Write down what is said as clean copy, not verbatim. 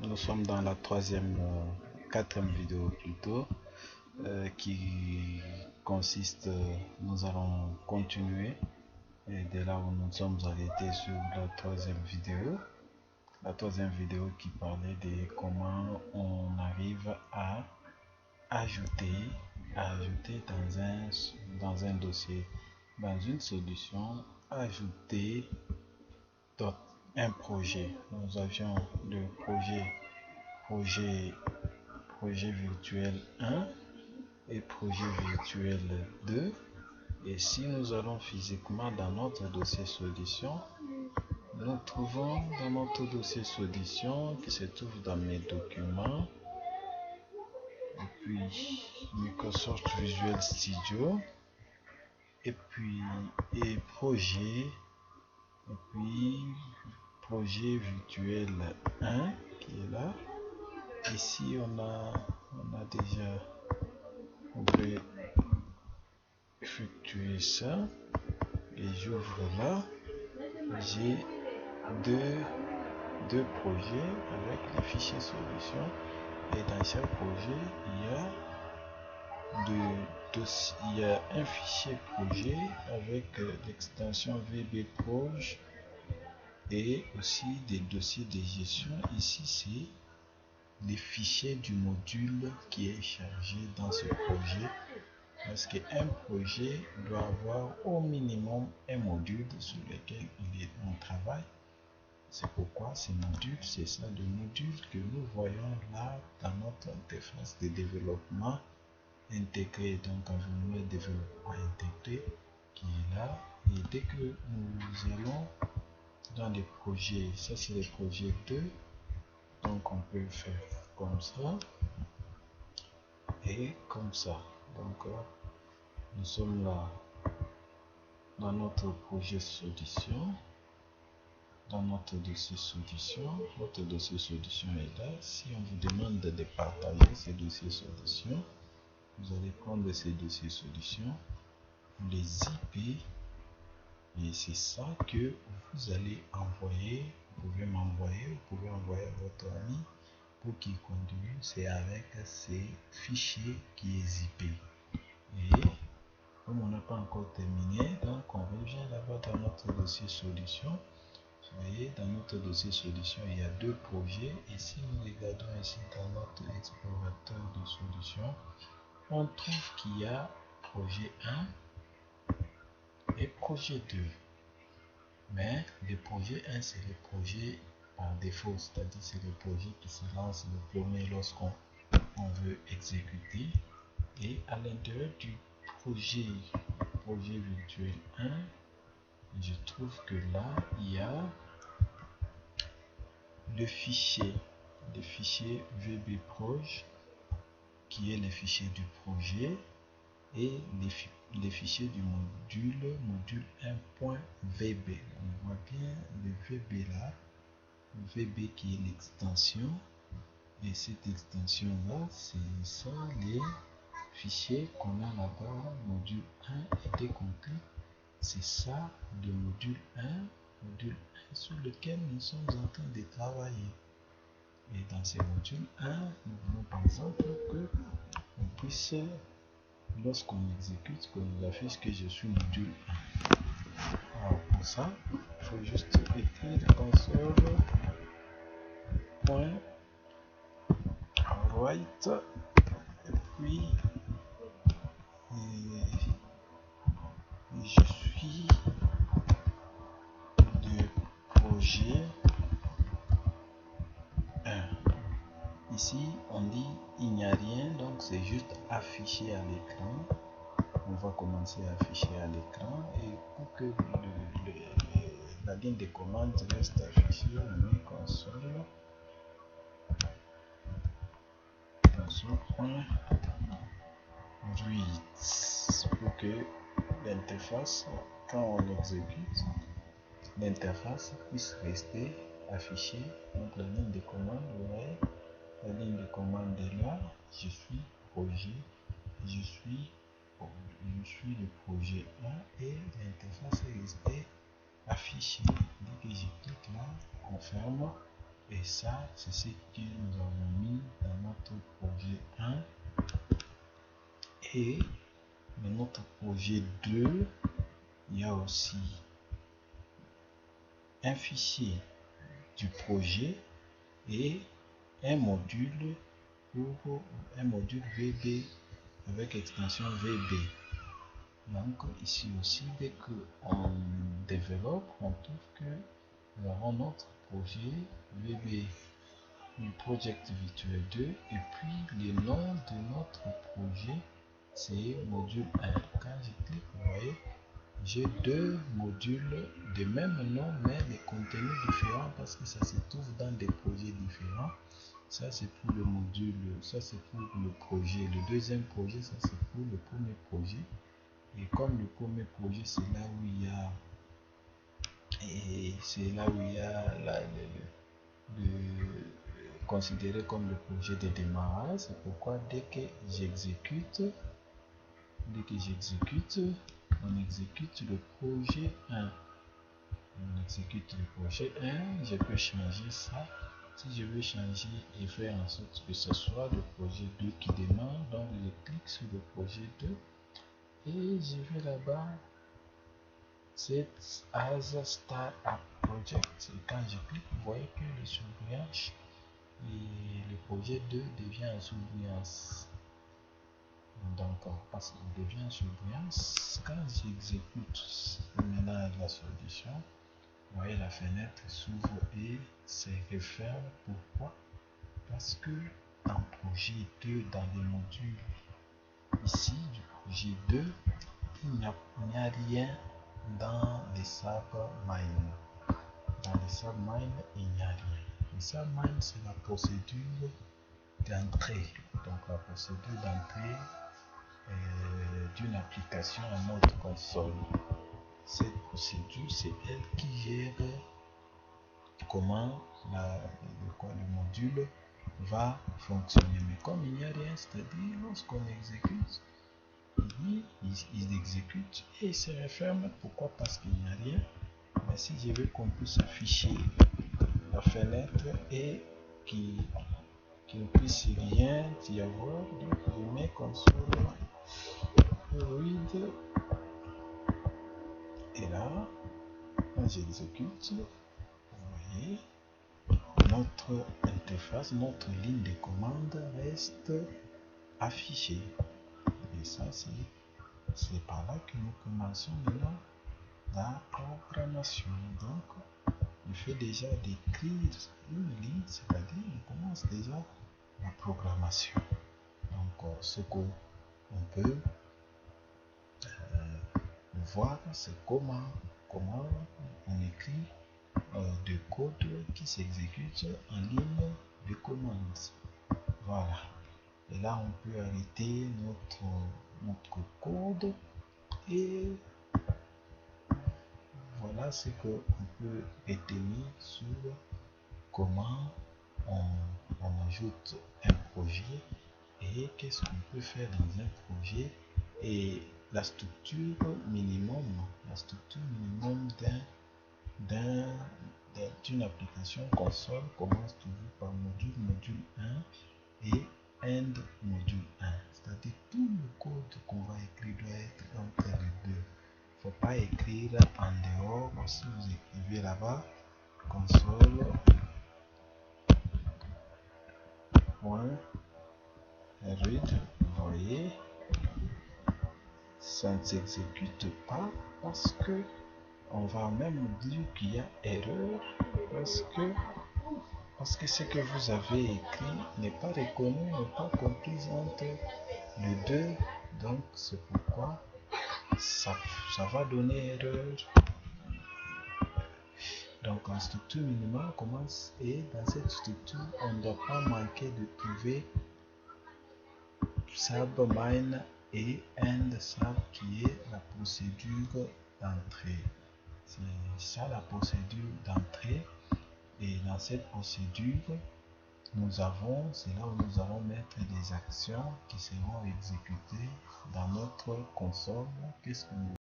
Nous sommes dans la quatrième vidéo plutôt, qui consiste, nous allons continuer et dès là où nous sommes arrêtés sur la troisième vidéo qui parlait de comment on arrive à ajouter dans un dossier, dans une solution, ajouter un projet. Nous avions le projet virtuel 1 et projet virtuel 2, et si nous allons physiquement dans notre dossier solution, nous trouvons dans notre dossier solution qui se trouve dans mes documents, et puis Microsoft Visual Studio, et puis projet virtuel 1 qui est là. Ici on a déjà effectué ça et j'ouvre là. J'ai deux projets avec les fichiers solutions, et dans chaque projet il y a un fichier projet avec l'extension VBProj et aussi des dossiers de gestion. Ici c'est les fichiers du module qui est chargé dans ce projet, parce qu'un projet doit avoir au minimum un module sur lequel on travaille. C'est pourquoi ces modules, c'est ça le module que nous voyons là dans notre interface de développement intégré, donc environnement de développement intégré qui est là. Et dès que nous allons dans les projets, ça c'est le projet 2, donc on peut faire comme ça et comme ça. Donc nous sommes là dans notre projet solution, dans notre dossier solution. Votre dossier solution est là. Si on vous demande de partager ces dossiers solutions, vous allez prendre ces dossiers solutions, vous les IP, et c'est ça que vous allez envoyer. Vous pouvez m'envoyer, vous pouvez envoyer à votre ami pour qu'il continue. C'est avec ces fichiers qui est zippé. Et comme on n'a pas encore terminé, donc on revient là-bas dans notre dossier solution. Vous voyez, dans notre dossier solution, il y a deux projets, et si nous regardons ici dans notre explorateur de solutions, on trouve qu'il y a projet 1 et projet 2. Mais le projet 1, c'est le projet par défaut, c'est-à-dire c'est le projet qui se lance le premier lorsqu'on veut exécuter. Et à l'intérieur du projet virtuel 1, je trouve que là, il y a le fichier VBProj qui est le fichier du projet, et les fichiers du module 1.vb. On voit bien le VB là, VB qui est l'extension, et cette extension là, c'est ça les fichiers qu'on a là-bas. Module 1 était compris, c'est ça le module 1 sur lequel nous sommes en train de travailler. Et dans ces modules 1, nous voulons par exemple que on puisse, lorsqu'on exécute, qu'on nous affiche que je suis module 1. Alors pour ça, il faut juste écrire console.write, et puis je suis le projet 1. Ici on dit il n'y a rien, donc c'est juste affiché à l'écran. On va commencer à afficher à l'écran, et pour que la ligne de commande reste affichée, on met console.write, pour que l'interface, quand on exécute, l'interface puisse rester affichée. Donc la ligne de commande, vous voyez, la ligne de commande est là. Je suis projet, je suis le projet 1, et l'interface est restée affichée. Dès que je clique là, on ferme, Et ça, c'est ce que nous avons mis dans notre projet 1. Et dans notre projet 2, il y a aussi un fichier du projet et un module pour un module VB avec extension VB. Donc ici aussi, dès qu'on développe, on trouve que nous avons notre projet VB, le Project Virtual 2, et puis le nom de notre projet c'est module 1. Quand je clique, vous voyez, j'ai deux modules de même nom mais les contenus différents parce que ça se trouve dans des projets différents. Ça c'est pour le module, ça c'est pour le projet, le deuxième projet, ça c'est pour le premier projet. Et comme le premier projet c'est là où il y a considéré comme le projet de démarrage, c'est pourquoi dès que j'exécute, on exécute le projet 1. On exécute le projet 1, je peux changer ça. Si je veux changer et faire en sorte que ce soit le projet 2 qui démarre, donc je clique sur le projet 2 et je vais là-bas, c'est as Start Up Project. Et quand je clique, vous voyez que le surbrillage et le projet 2 devient en surbrillance. Donc, parce qu'il devient en surbrillance, quand j'exécute maintenant la solution, vous voyez la fenêtre s'ouvre et se referme. Pourquoi? Parce que dans projet 2, dans les modules ici du projet 2, il n'y a rien dans les submine. Dans les submine, il n'y a rien. Les submine, c'est la procédure d'entrée. Donc la procédure d'entrée d'une application en mode console. Cette procédure, c'est elle qui gère comment le module va fonctionner. Mais comme il n'y a rien, c'est-à-dire lorsqu'on exécute, il exécute et il se referme. Pourquoi? Parce qu'il n'y a rien. Mais si je veux qu'on puisse afficher la fenêtre et qu'il ne puisse rien y avoir, donc je mets console read et là, quand j'exécute, vous voyez, notre interface, notre ligne de commande reste affichée. Et ça, c'est par là que nous commençons maintenant la programmation. Donc, le fait déjà d'écrire une ligne, c'est-à-dire on commence déjà la programmation. Donc, ce qu'on peut voir, c'est comment on écrit de code qui s'exécute en ligne de commande. Voilà. Et là, on peut arrêter notre code et voilà ce qu'on peut retenir sur comment on ajoute un projet et qu'est-ce qu'on peut faire dans un projet et la structure minimum d'une application console commence toujours par module 1 et end module 1, c'est-à-dire tout le code qu'on va écrire doit être entre les deux. Il ne faut pas écrire en dehors. Si vous écrivez là-bas console read, vous voyez, ça ne s'exécute pas parce que on va même dire qu'il y a erreur parce que ce que vous avez écrit n'est pas reconnu, n'est pas compris entre les deux. Donc c'est pourquoi ça va donner erreur. Donc en structure minimale, on commence et dans cette structure, on ne doit pas manquer de trouver submine et end sub qui est la procédure d'entrée. C'est ça la procédure d'entrée. Et dans cette procédure, c'est là où nous allons mettre des actions qui seront exécutées dans notre console. Qu'est-ce que nous